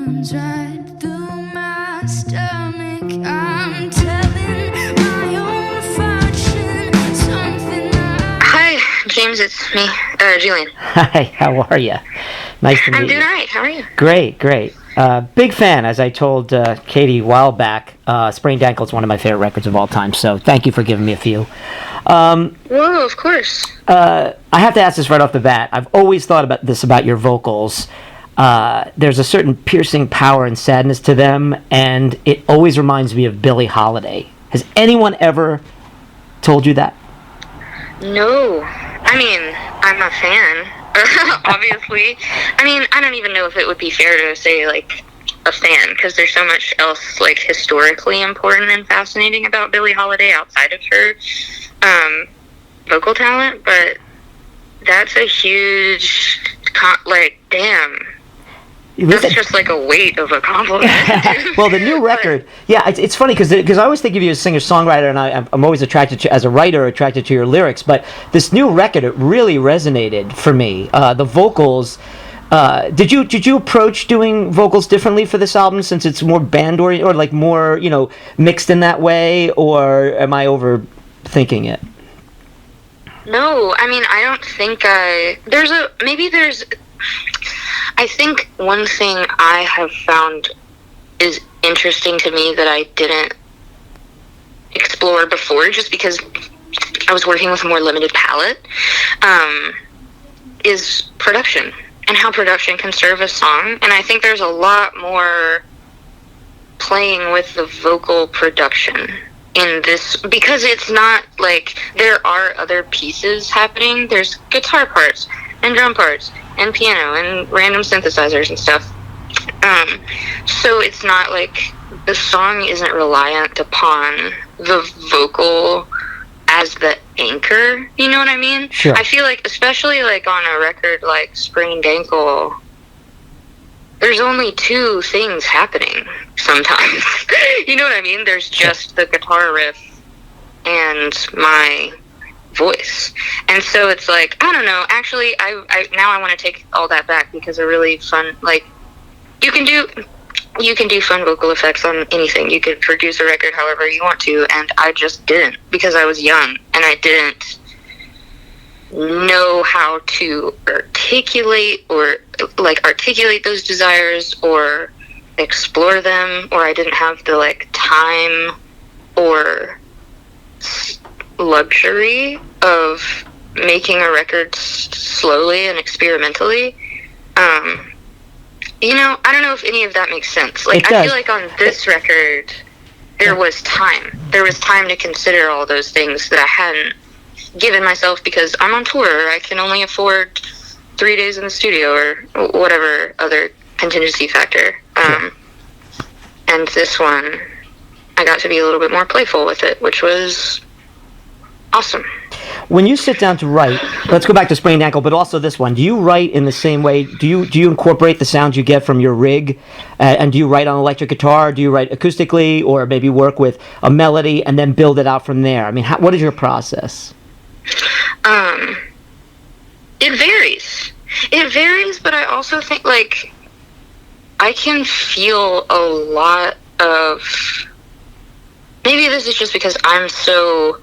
runs right through my stomach. I'm telling my own fortune something. Hi, James, it's me, Julien. Hi, how are you? Nice to meet you. I'm doing all right. How are you? Great. Big fan, as I told Katie a while back. Sprained Ankle is one of my favorite records of all time, so thank you for giving me a few. Whoa, of course. I have to ask this right off the bat. I've always thought about this about your vocals. There's a certain piercing power and sadness to them, and it always reminds me of Billie Holiday. Has anyone ever told you that? No. I mean, I'm a fan, obviously. I mean, I don't even know if it would be fair to say, like, a fan, because there's so much else, like, historically important and fascinating about Billie Holiday outside of her vocal talent, but that's a huge, damn. That's just like a weight of a compliment. Well, the new record, it's funny because I always think of you as a singer-songwriter, and I'm always as a writer, attracted to your lyrics. But this new record, it really resonated for me. The vocals. Did you approach doing vocals differently for this album since it's more band-oriented or like more mixed in that way, or am I overthinking it? No, I mean, I don't think I think one thing I have found is interesting to me that I didn't explore before, just because I was working with a more limited palette, is production and how production can serve a song. And I think there's a lot more playing with the vocal production in this, because it's not like there are other pieces happening. There's guitar parts and drum parts and piano and random synthesizers and stuff. So it's not like the song isn't reliant upon the vocal as the anchor. You know what I mean? Sure. I feel like, especially like on a record like Sprained Ankle, there's only two things happening sometimes. You know what I mean? There's just the guitar riff and my voice. And so it's like, I don't know, actually I now I want to take all that back, because a really fun, like, you can do fun vocal effects on anything. You could produce a record however you want to, and I just didn't, because I was young and I didn't know how to articulate those desires or explore them, or I didn't have the like time or luxury of making a record slowly and experimentally. I don't know if any of that makes sense. Like, I feel like on this record there was time. There was time to consider all those things that I hadn't given myself, because I'm on tour. I can only afford 3 days in the studio or whatever other contingency factor. And this one, I got to be a little bit more playful with it, which was awesome. When you sit down to write, let's go back to Sprained Ankle, but also this one. Do you write in the same way? Do you incorporate the sounds you get from your rig, and do you write on electric guitar? Do you write acoustically, or maybe work with a melody and then build it out from there? I mean, what is your process? It varies. It varies, but I also think, like, I can feel a lot of... Maybe this is just because I'm so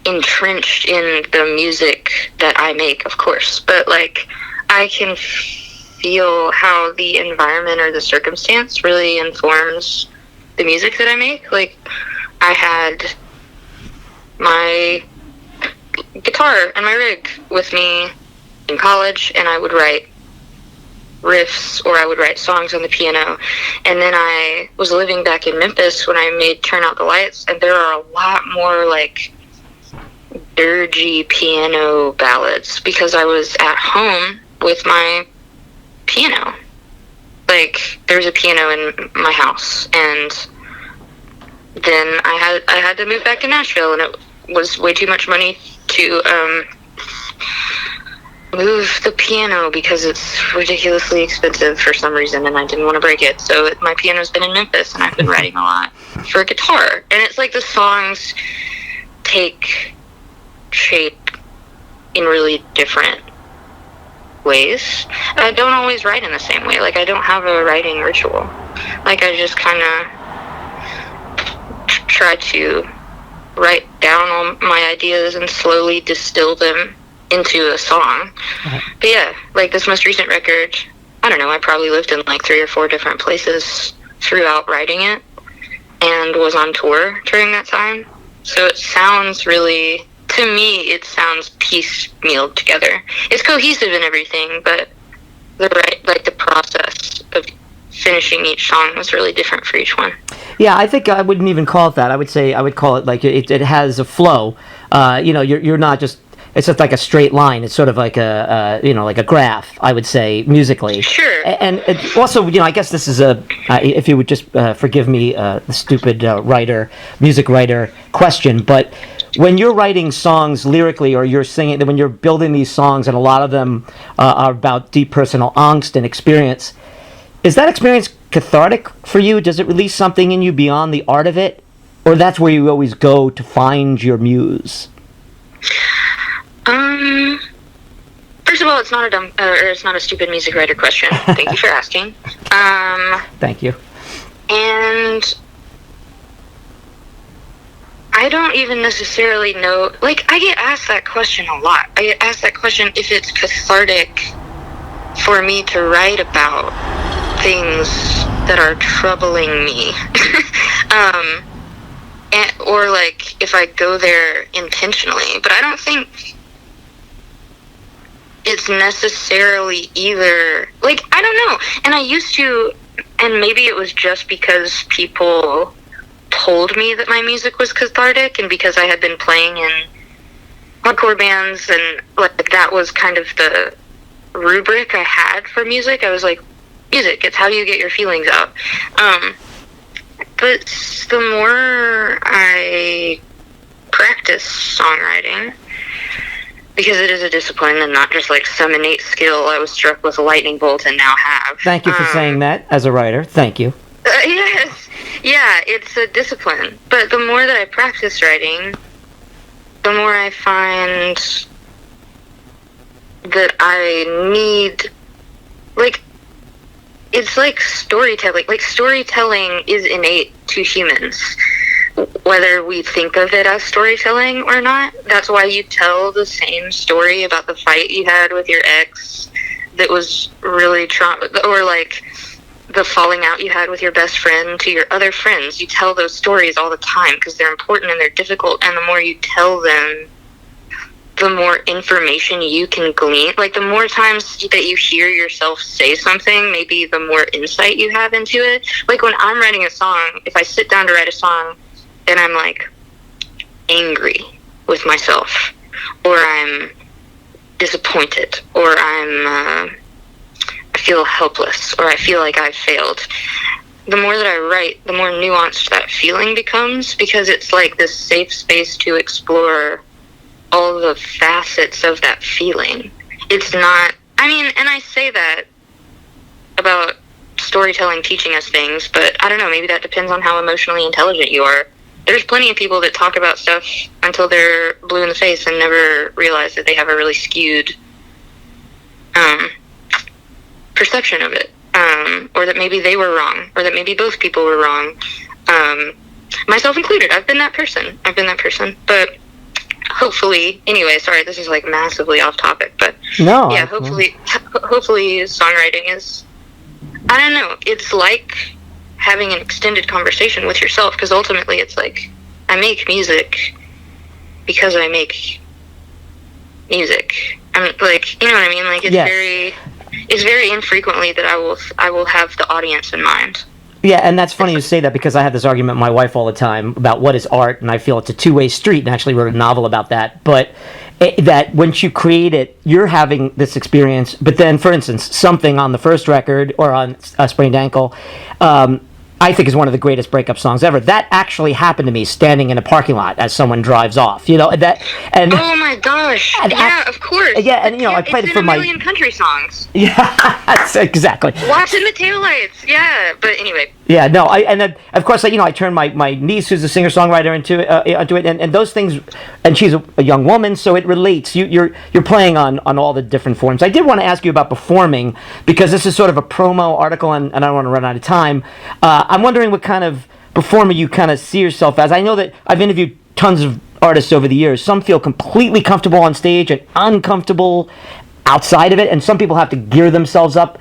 entrenched in the music that I make, of course, but, like, I can feel how the environment or the circumstance really informs the music that I make. Like, I had my guitar and my rig with me in college, and I would write riffs or I would write songs on the piano. And then I was living back in Memphis when I made Turn Out the Lights, and there are a lot more like dirgy piano ballads because I was at home with my piano. Like, there's a piano in my house, and then I had to move back to Nashville, and it was way too much money to move the piano because it's ridiculously expensive for some reason, and I didn't want to break it. So my piano's been in Memphis, and I've been writing a lot for guitar. And it's like the songs take shape in really different ways. I don't always write in the same way. Like, I don't have a writing ritual. Like, I just kind of try to write down all my ideas and slowly distill them into a song. But yeah, like this most recent record, I don't know, I probably lived in like 3 or 4 different places throughout writing it and was on tour during that time. So it sounds really, to me, it sounds piecemealed together. It's cohesive and everything, but the process of finishing each song was really different for each one. Yeah, I think I wouldn't even call it that. I would call it like it has a flow. You're not just, it's just like a straight line. It's sort of like like a graph, I would say, musically. Sure. And also, I guess this is if you would just forgive me, the stupid music writer question, but when you're writing songs lyrically or you're singing, when you're building these songs, and a lot of them are about deep personal angst and experience, is that experience cathartic for you? Does it release something in you beyond the art of it? Or that's where you always go to find your muse? First of all, it's not a stupid music writer question. Thank you for asking. Thank you. And I don't even necessarily know, like, I get asked that question a lot. I get asked that question if it's cathartic for me to write about things that are troubling me. Or like if I go there intentionally. But I don't think it's necessarily either, like, I don't know. And I used to, and maybe it was just because people told me that my music was cathartic, and because I had been playing in hardcore bands, and like that was kind of the rubric I had for music. I was like, music, it's how you get your feelings out. But the more I practice songwriting, because it is a discipline and not just like some innate skill I was struck with a lightning bolt and now have. Thank you for saying that as a writer. Thank you. Yes. Yeah, it's a discipline. But the more that I practice writing, the more I find that I need, like, it's like storytelling. Like, storytelling is innate to humans, whether we think of it as storytelling or not. That's why you tell the same story about the fight you had with your ex that was really or like the falling out you had with your best friend to your other friends. You tell those stories all the time because they're important and they're difficult, and the more you tell them, the more information you can glean. Like, the more times that you hear yourself say something, maybe the more insight you have into it. Like, when I'm writing a song, if I sit down to write a song and I'm, like, angry with myself, or I'm disappointed, or I feel helpless, or I feel like I've failed, the more that I write, the more nuanced that feeling becomes, because it's like this safe space to explore all the facets of that feeling. It's not, I mean, and I say that about storytelling teaching us things, but I don't know, maybe that depends on how emotionally intelligent you are. There's plenty of people that talk about stuff until they're blue in the face and never realize that they have a really skewed perception of it, or that maybe they were wrong, or that maybe both people were wrong, myself included. I've been that person, but hopefully, anyway, sorry, this is like massively off topic, but no, yeah, hopefully songwriting is, I don't know, it's like having an extended conversation with yourself, because ultimately it's like, I make music because I make music. I'm like, you know what I mean? Like, it's very infrequently that I will have the audience in mind. Yeah, and that's funny you say that, because I have this argument with my wife all the time about what is art, and I feel it's a two-way street, and I actually wrote a novel about that. But that once you create it, you're having this experience. But then, for instance, something on the first record, or on Sprained Ankle, I think is one of the greatest breakup songs ever. That actually happened to me standing in a parking lot as someone drives off. You know that. And oh my gosh! Yeah, of course. Yeah, and I played it for my million country songs. Yeah, exactly. Watching the taillights. Yeah, but anyway. Yeah, no, and then, of course, I turned my niece, who's a singer-songwriter, into it, and those things, and she's a young woman, so it relates. You're playing on all the different forms. I did want to ask you about performing, because this is sort of a promo article, and I don't want to run out of time. I'm wondering what kind of performer you kind of see yourself as. I know that I've interviewed tons of artists over the years. Some feel completely comfortable on stage and uncomfortable outside of it, and some people have to gear themselves up.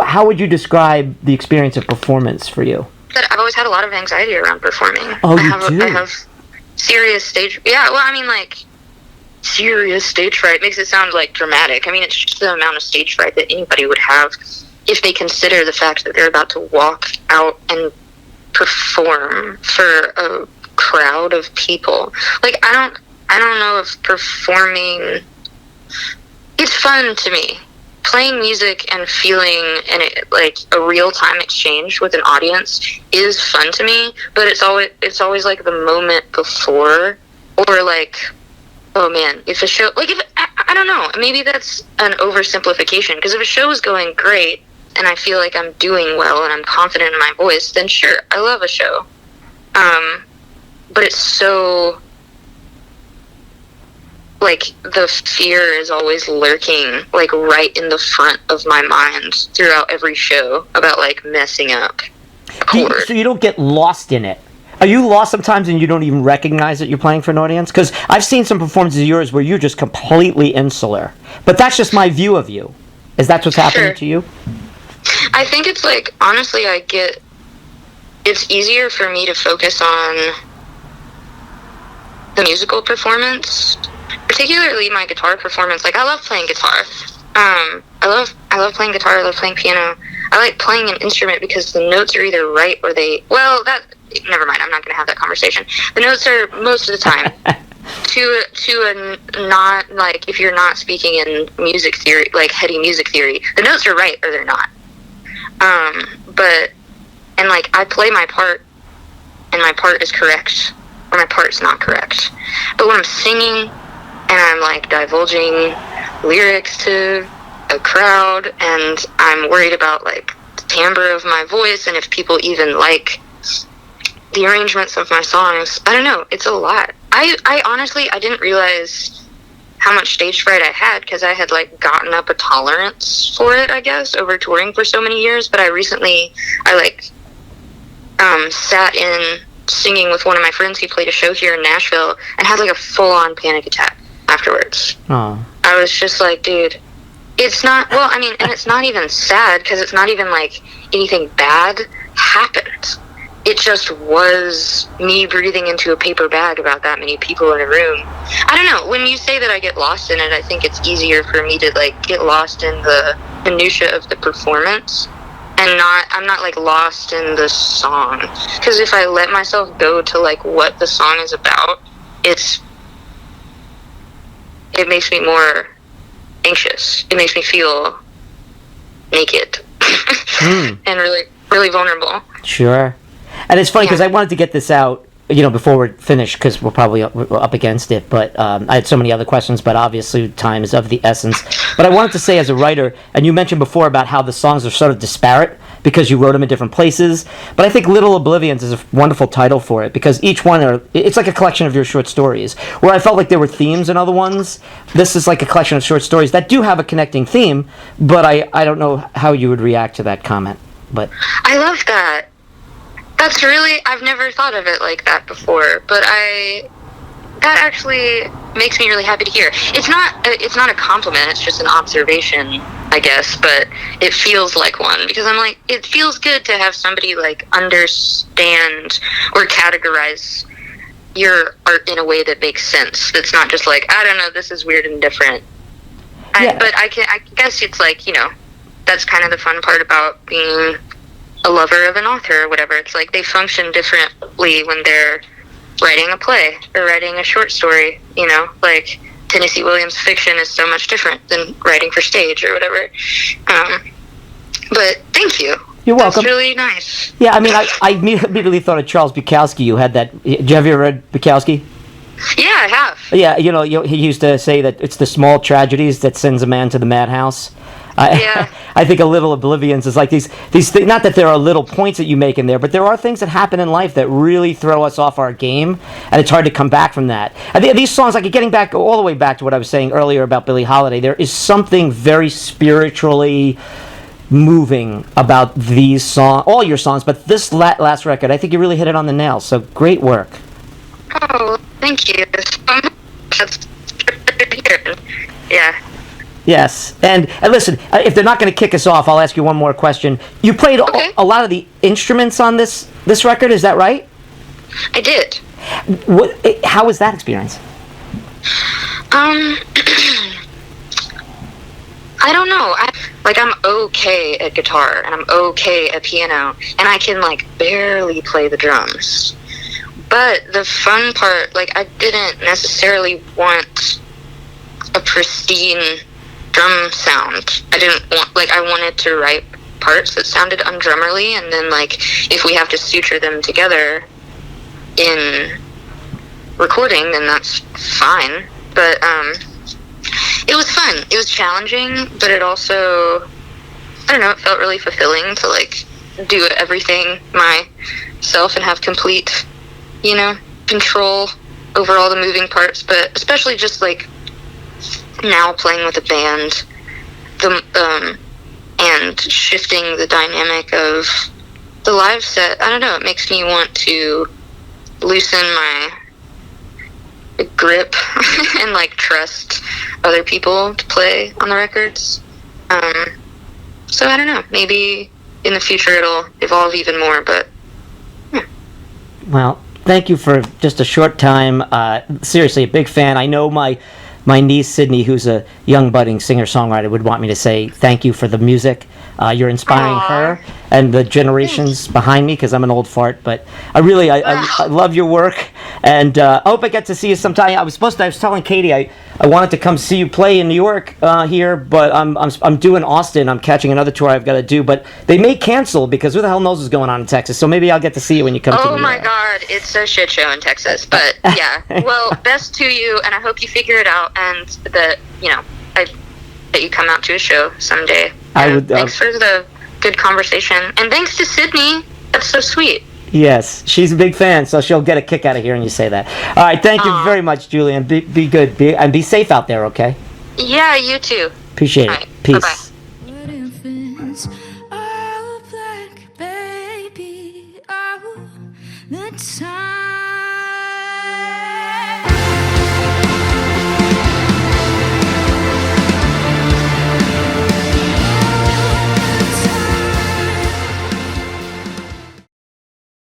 How would you describe the experience of performance for you? I've always had a lot of anxiety around performing. Oh, I have serious stage... Yeah, well, I mean, like, serious stage fright makes it sound, like, dramatic. I mean, it's just the amount of stage fright that anybody would have if they consider the fact that they're about to walk out and perform for a crowd of people. Like, I don't know if performing... It's fun to me. Playing music and feeling like a real-time exchange with an audience is fun to me, but it's always like the moment before, or like, oh man, if a show, like, if I don't know, maybe that's an oversimplification, because if a show is going great and I feel like I'm doing well and I'm confident in my voice, then sure, I love a show. But it's so, like, the fear is always lurking, like, right in the front of my mind throughout every show about, like, messing up a chord. So you don't get lost in it. Are you lost sometimes and you don't even recognize that you're playing for an audience? Because I've seen some performances of yours where you're just completely insular. But that's just my view of you. Is that what's happening to you? I think it's, like, honestly, it's easier for me to focus on the musical performance, particularly my guitar performance. Like, I love playing guitar. I love playing guitar. I love playing piano. I like playing an instrument because the notes are either right or never mind. I'm not going to have that conversation. The notes are most of the time to a not, like, if you're not speaking in music theory, like heady music theory, the notes are right or they're not. And like, I play my part and my part is correct or my part's not correct. But when I'm singing and I'm, like, divulging lyrics to a crowd, and I'm worried about, like, the timbre of my voice, and if people even like the arrangements of my songs, I don't know, it's a lot. I honestly, I didn't realize how much stage fright I had, because I had, like, gotten up a tolerance for it, I guess, over touring for so many years, but I sat in singing with one of my friends who played a show here in Nashville, and had, like, a full-on panic attack afterwards. Oh. I was just like, dude, it's not, well, I mean, and it's not even sad, because it's not even like anything bad happened. It just was me breathing into a paper bag about that many people in a room. I don't know, when you say that I get lost in it, I think it's easier for me to, like, get lost in the minutia of the performance, and I'm not, like, lost in the song. Because if I let myself go to, like, what the song is about, it makes me more anxious. It makes me feel naked and really, really vulnerable. Sure. And it's funny because I wanted to get this out, before we're finished, because we're probably up against it. But I had so many other questions, but obviously time is of the essence. But I wanted to say, as a writer, and you mentioned before about how the songs are sort of disparate because you wrote them in different places. But I think Little Oblivions is a wonderful title for it, because each one it's like a collection of your short stories. Where I felt like there were themes in other ones, this is like a collection of short stories that do have a connecting theme. But I don't know how you would react to that comment. But I love that. That's really, I've never thought of it like that before, but that actually makes me really happy to hear. It's not a compliment, it's just an observation, I guess, but it feels like one, because I'm like, it feels good to have somebody, like, understand or categorize your art in a way that makes sense. That's not just like, I don't know, this is weird and different. Yeah. But I guess it's like, that's kind of the fun part about being a lover of an author or whatever. It's like they function differently when they're writing a play or writing a short story, like Tennessee Williams' fiction is so much different than writing for stage or whatever. But thank you. You're welcome. That's really nice. Yeah, I mean, I immediately thought of Charles Bukowski. You had that. Have you ever read Bukowski? Yeah, I have. Yeah, he used to say that it's the small tragedies that sends a man to the madhouse. Yeah. I think a little Oblivions is like these things. Not that there are little points that you make in there, but there are things that happen in life that really throw us off our game, and it's hard to come back from that. I think these songs, like getting back all the way back to what I was saying earlier about Billie Holiday, there is something very spiritually moving about these songs, all your songs, but this last record, I think you really hit it on the nail. So great work. Oh, thank you. That's yeah. Yes, and listen, if they're not going to kick us off, I'll ask you one more question. You played a lot of the instruments on this record, is that right? I did. How was that experience? I don't know. I'm okay at guitar, and I'm okay at piano, and I can, barely play the drums. But the fun part, I didn't necessarily want a pristine drum sound. I didn't want, I wanted to write parts that sounded undrummerly, and then, if we have to suture them together in recording, then that's fine. But, it was fun. It was challenging, but it also, I don't know, it felt really fulfilling to, do everything myself and have complete, control over all the moving parts, but especially just, now playing with a band, and shifting the dynamic of the live set. I don't know, it makes me want to loosen my grip and trust other people to play on the records. So I don't know, maybe in the future it'll evolve even more, but yeah. Well, thank you for just a short time. Seriously, a big fan. I know my niece Sydney, who's a young budding singer-songwriter, would want me to say thank you for the music. You're inspiring her and the generations behind me, because I'm an old fart. But I love your work, and I hope I get to see you sometime. I was telling Katie I wanted to come see you play in New York here, but I'm doing Austin. I'm catching another tour I've got to do, but they may cancel because who the hell knows what's going on in Texas. So maybe I'll get to see you when you come to New York. Oh my God, it's a shit show in Texas. But yeah, well, best to you, and I hope you figure it out, and that you come out to a show someday. Thanks for the good conversation, and thanks to Sydney. That's so sweet. Yes, she's a big fan, so she'll get a kick out of hearing you say that. All right, thank you very much, Julien. Be good, and be safe out there, okay? Yeah, you too. Appreciate it. Right, Peace. Bye-bye.